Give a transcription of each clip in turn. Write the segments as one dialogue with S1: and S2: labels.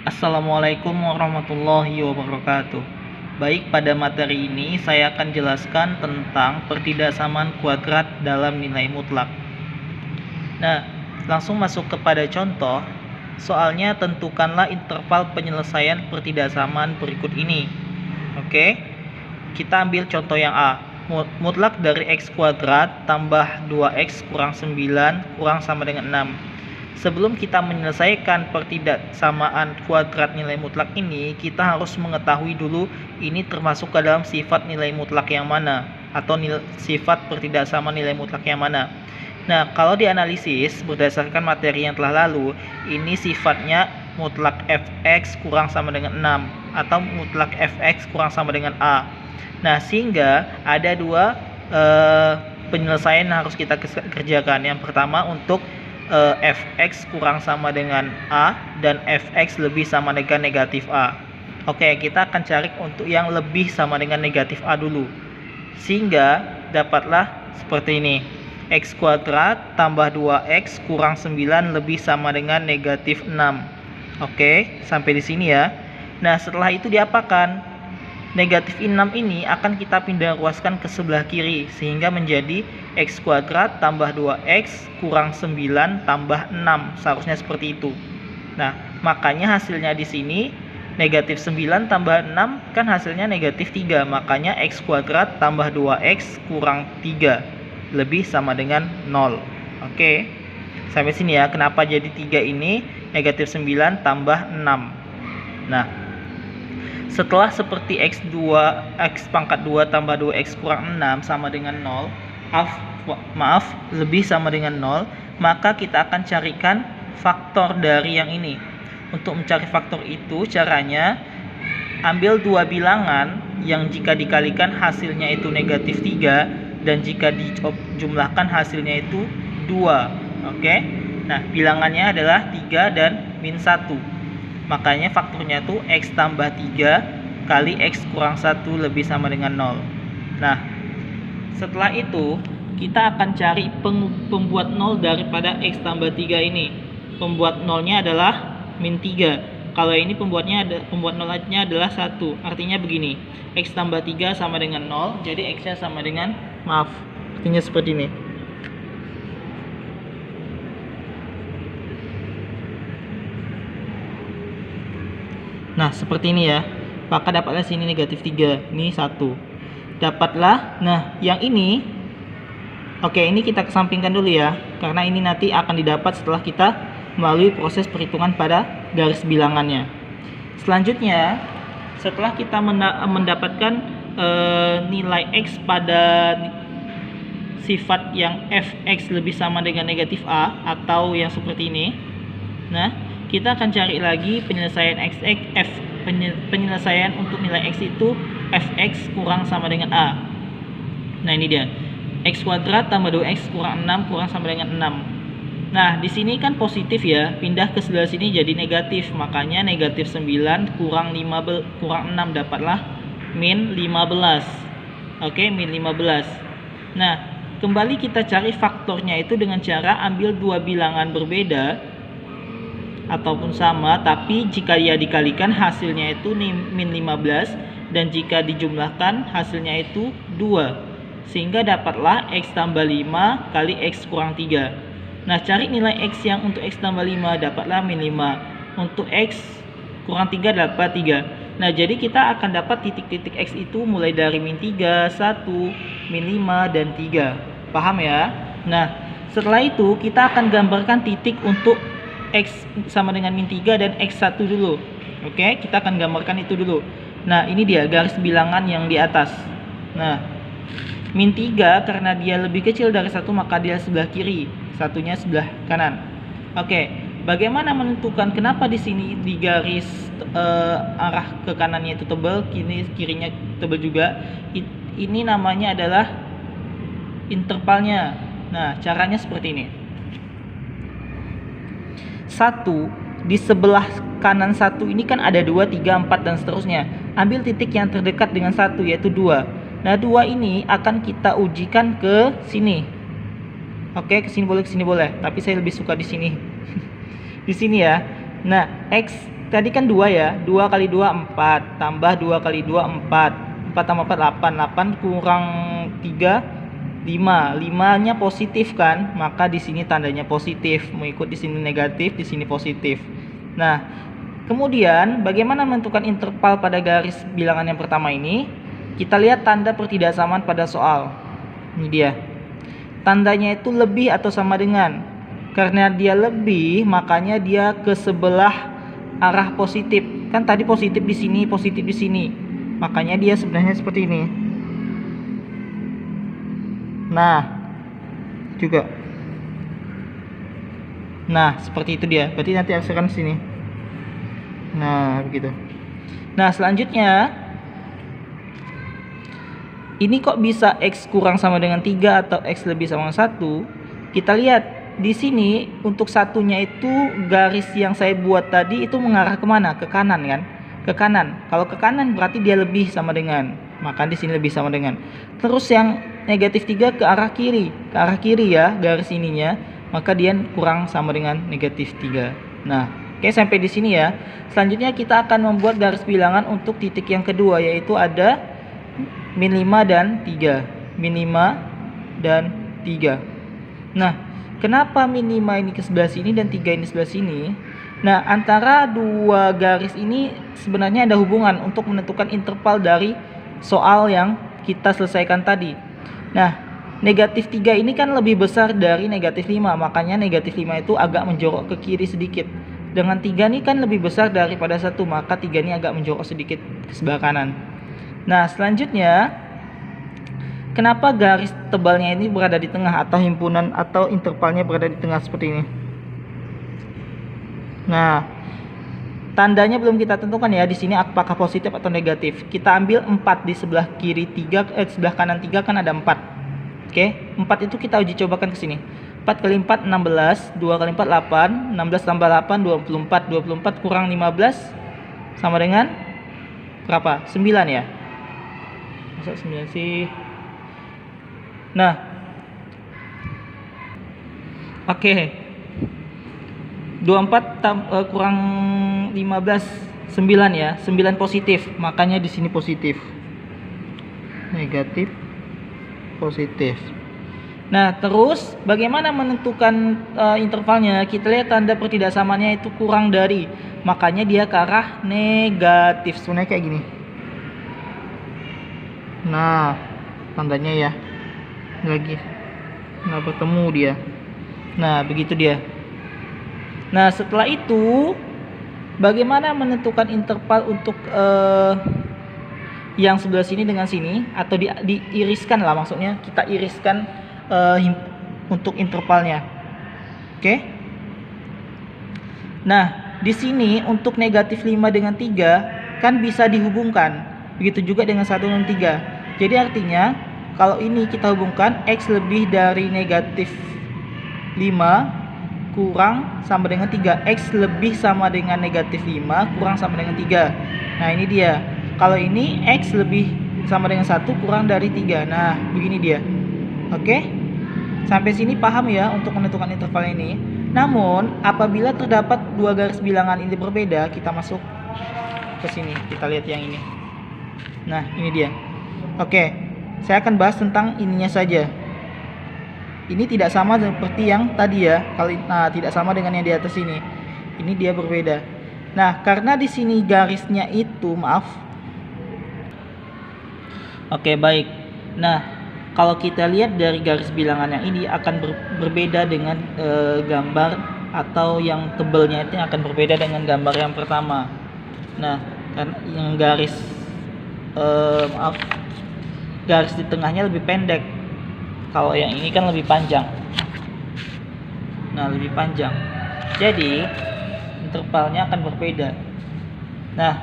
S1: Assalamualaikum warahmatullahi wabarakatuh. Baik, pada materi ini saya akan jelaskan tentang pertidaksamaan kuadrat dalam nilai mutlak. Nah, langsung masuk kepada contoh. Soalnya tentukanlah interval penyelesaian pertidaksamaan berikut ini. Oke, kita ambil contoh yang A. Mutlak dari x kuadrat tambah 2x kurang 9 kurang sama dengan 6. Sebelum kita menyelesaikan pertidaksamaan kuadrat nilai mutlak ini, kita harus mengetahui dulu ini termasuk ke dalam sifat nilai mutlak yang mana, atau sifat pertidaksamaan nilai mutlak yang mana. Nah, kalau dianalisis berdasarkan materi yang telah lalu, ini sifatnya mutlak fx kurang sama dengan 6 atau mutlak fx kurang sama dengan a. Nah, sehingga ada dua penyelesaian yang harus kita kerjakan. Yang pertama untuk fx kurang sama dengan a dan fx lebih sama dengan negatif a. Oke, kita akan cari untuk yang lebih sama dengan negatif a dulu, sehingga dapatlah seperti ini: x kuadrat tambah 2x kurang 9 lebih sama dengan negatif 6. Oke, sampai di sini ya. Nah, setelah itu diapakan? Negatif 6 ini akan kita pindah ruaskan ke sebelah kiri, sehingga menjadi x kuadrat tambah 2x kurang 9 tambah 6. Seharusnya seperti itu. Nah, makanya hasilnya di sini negatif 9 tambah 6 kan hasilnya negatif 3. Makanya x kuadrat tambah 2x kurang 3 lebih sama dengan 0. Oke, sampai sini ya. Kenapa jadi 3 ini? Negatif 9 tambah 6. Nah, setelah seperti x pangkat 2 tambah 2x kurang 6 sama dengan 0, lebih sama dengan 0, maka kita akan carikan faktor dari yang ini. Untuk mencari faktor itu, caranya ambil dua bilangan yang jika dikalikan hasilnya itu negatif 3 dan jika dijumlahkan hasilnya itu 2. Oke. Nah, bilangannya adalah 3 dan min 1. Makanya faktornya itu x tambah 3 kali x kurang 1 lebih sama dengan 0. Nah, setelah itu kita akan cari pembuat 0 daripada x tambah 3 ini. Pembuat 0-nya adalah min 3. Kalau ini pembuat 0-nya adalah 1. Artinya begini, x tambah 3 sama dengan 0, jadi x-nya sama dengan, artinya seperti ini. Nah, seperti ini ya. Maka dapatlah sini negatif 3. Ini 1. Dapatlah. Nah, yang ini. Oke, ini kita kesampingkan dulu ya. Karena ini nanti akan didapat setelah kita melalui proses perhitungan pada garis bilangannya. Selanjutnya, setelah kita mendapatkan nilai x pada sifat yang fx lebih sama dengan negatif a atau yang seperti ini. Nah, kita akan cari lagi penyelesaian penyelesaian untuk nilai x itu fx kurang sama dengan a. Nah, ini dia. X kuadrat tambah 2x kurang 6 kurang sama dengan 6. Nah, di sini kan positif ya, pindah ke sebelah sini jadi negatif. Makanya negatif 9 kurang 6 dapatlah min 15. Oke, min 15. Nah, kembali kita cari faktornya itu dengan cara ambil dua bilangan berbeda ataupun sama, tapi jika dia dikalikan hasilnya itu min 15 dan jika dijumlahkan hasilnya itu 2, sehingga dapatlah x tambah 5 kali x kurang 3. Nah, cari nilai x yang untuk x tambah 5 dapatlah min 5, untuk x kurang 3 dapat 3. Nah, jadi kita akan dapat titik-titik x itu mulai dari min 3, 1, min 5, dan 3. Paham ya? Nah, setelah itu kita akan gambarkan titik untuk x sama dengan min 3 dan x1 dulu. Oke, kita akan gambarkan itu dulu. Nah, ini dia garis bilangan yang di atas. Nah, min 3 karena dia lebih kecil dari 1 maka dia sebelah kiri, satunya sebelah kanan. Oke, bagaimana menentukan kenapa di sini di garis arah ke kanannya itu tebal, kirinya tebal juga? Ini namanya adalah intervalnya. Nah, caranya seperti ini. 1 di sebelah kanan 1 ini kan ada 2, 3, 4 dan seterusnya. Ambil titik yang terdekat dengan 1 yaitu 2. Nah, 2 ini akan kita ujikan ke sini. Oke, ke sini boleh, tapi saya lebih suka di sini. Di sini ya. Nah, x tadi kan 2 ya, 2 kali 2 4, tambah 2 kali 2 4, 4 tambah 4 8, 8 kurang 3 5, 5-nya positif kan, maka di sini tandanya positif, mengikut di sini negatif, di sini positif. Nah, kemudian bagaimana menentukan interval pada garis bilangan yang pertama ini? Kita lihat tanda pertidaksamaan pada soal. Ini dia. Tandanya itu lebih atau sama dengan. Karena dia lebih, makanya dia ke sebelah arah positif. Kan tadi positif di sini, positif di sini. Makanya dia sebenarnya seperti ini. Nah, juga. Nah, seperti itu dia. Berarti nanti akan sini. Nah, begitu. Nah, selanjutnya ini kok bisa X kurang sama dengan 3 atau X lebih sama dengan 1? Kita lihat di sini untuk satunya itu garis yang saya buat tadi itu mengarah kemana? Ke kanan kan? Ke kanan. Kalau ke kanan berarti dia lebih sama dengan. Maka di sini lebih sama dengan. Terus yang negatif 3 ke arah kiri. Ke arah kiri ya garis ininya. Maka dia kurang sama dengan negatif 3. Nah, oke, sampai di sini ya. Selanjutnya kita akan membuat garis bilangan untuk titik yang kedua, yaitu ada min 5 dan 3. Min 5 dan 3. Nah, kenapa min 5 ini ke sebelah sini dan 3 ini sebelah sini? Nah, antara dua garis ini sebenarnya ada hubungan untuk menentukan interval dari soal yang kita selesaikan tadi. Nah, negatif 3 ini kan lebih besar dari negatif 5, makanya negatif 5 itu agak menjorok ke kiri sedikit. Dengan 3 ini kan lebih besar daripada 1, maka 3 ini agak menjorok sedikit ke sebelah kanan. Nah, selanjutnya kenapa garis tebalnya ini berada di tengah atau himpunan atau intervalnya berada di tengah seperti ini? Nah, tandanya belum kita tentukan ya di sini apakah positif atau negatif. Kita ambil 4 di sebelah kiri 3, sebelah kanan 3 kan ada 4. Oke, 4 itu kita uji cobakan ke sini. 4 kali 4 16, 2 kali 4 8, 16 tambah 8 24, 24 kurang 15 sama dengan berapa? 9 ya. Masa 9 sih? Nah, oke. 24 kurang 15 9 ya. 9 positif, makanya di sini positif. Negatif, positif. Nah, terus bagaimana menentukan intervalnya? Kita lihat tanda pertidaksamaannya itu kurang dari, makanya dia ke arah negatif. Sebenarnya kayak gini. Nah, tandanya ya lagi nggak bertemu dia. Nah, begitu dia. Nah, setelah itu bagaimana menentukan interval untuk yang sebelah sini dengan sini, atau diiriskan lah, maksudnya kita iriskan untuk intervalnya. Oke. Nah, di sini untuk negatif 5 dengan 3 kan bisa dihubungkan. Begitu juga dengan 1 dan 3. Jadi artinya kalau ini kita hubungkan, X lebih dari negatif 5 kurang sama dengan 3. X lebih sama dengan negatif 5 kurang sama dengan 3. Nah, ini dia. Kalau ini X lebih sama dengan 1 kurang dari 3. Nah, begini dia. Oke? Sampai sini paham ya untuk menentukan interval ini. Namun, apabila terdapat dua garis bilangan ini berbeda, kita masuk ke sini. Kita lihat yang ini. Nah, ini dia. Oke, saya akan bahas tentang ininya saja. Ini tidak sama seperti yang tadi ya. Tidak sama dengan yang di atas ini. Ini dia berbeda. Nah, karena di sini garisnya itu, maaf. Oke, baik. Nah, kalau kita lihat dari garis bilangan yang ini akan berbeda dengan gambar, atau yang tebelnya itu akan berbeda dengan gambar yang pertama. Nah, kan yang garis garis di tengahnya lebih pendek. Kalau yang ini kan lebih panjang. Nah, lebih panjang. Jadi intervalnya akan berbeda. Nah,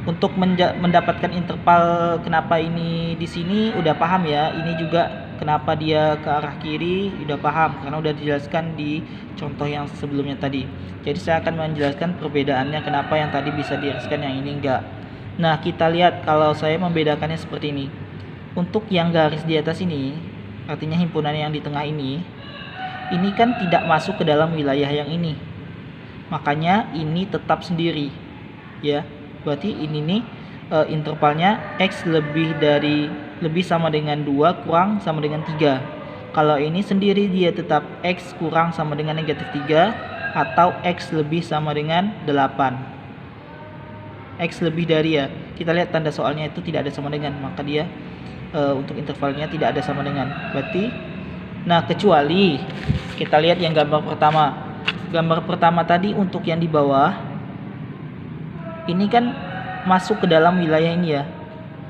S1: untuk mendapatkan interval kenapa ini di sini udah paham ya. Ini juga kenapa dia ke arah kiri udah paham karena udah dijelaskan di contoh yang sebelumnya tadi. Jadi saya akan menjelaskan perbedaannya kenapa yang tadi bisa diiriskan yang ini enggak. Nah, kita lihat kalau saya membedakannya seperti ini. Untuk yang garis di atas ini, artinya himpunan yang di tengah ini, ini kan tidak masuk ke dalam wilayah yang ini, makanya ini tetap sendiri ya. Berarti ini nih intervalnya X lebih sama dengan 2 kurang sama dengan 3. Kalau ini sendiri dia tetap X kurang sama dengan negatif 3 atau X lebih sama dengan 8. X lebih dari ya, kita lihat tanda soalnya itu tidak ada sama dengan, maka dia untuk intervalnya tidak ada sama dengan. Berarti, nah kecuali kita lihat yang gambar pertama. Gambar pertama tadi untuk yang di bawah, ini kan masuk ke dalam wilayah ini ya,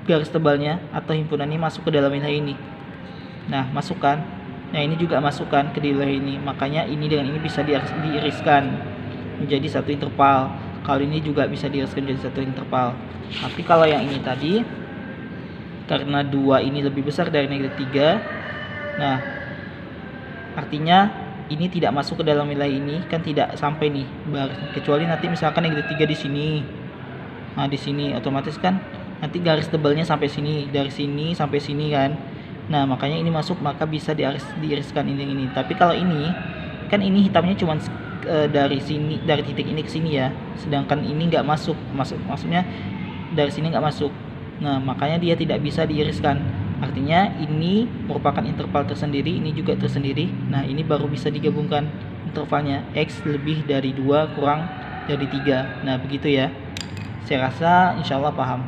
S1: garis tebalnya atau himpunan ini masuk ke dalam wilayah ini. Nah masukkan, nah ini juga masukkan ke wilayah ini, makanya ini dengan ini bisa diiriskan menjadi satu interval. Kalau ini juga bisa diiriskan menjadi satu interval. Tapi kalau yang ini tadi, karena 2 ini lebih besar dari negatif 3, nah artinya ini tidak masuk ke dalam wilayah ini, kan tidak sampai nih, kecuali nanti misalkan negatif 3 di sini. Nah di sini otomatis kan nanti garis tebalnya sampai sini, dari sini sampai sini kan. Nah makanya ini masuk, maka bisa diiriskan ini. Tapi kalau ini kan ini hitamnya cuma dari sini, dari titik ini ke sini ya, sedangkan ini nggak masuk, maksudnya dari sini nggak masuk. Nah makanya dia tidak bisa diiriskan, artinya ini merupakan interval tersendiri, ini juga tersendiri. Nah ini baru bisa digabungkan intervalnya, X lebih dari 2 kurang dari 3. Nah begitu ya, saya rasa insya Allah paham.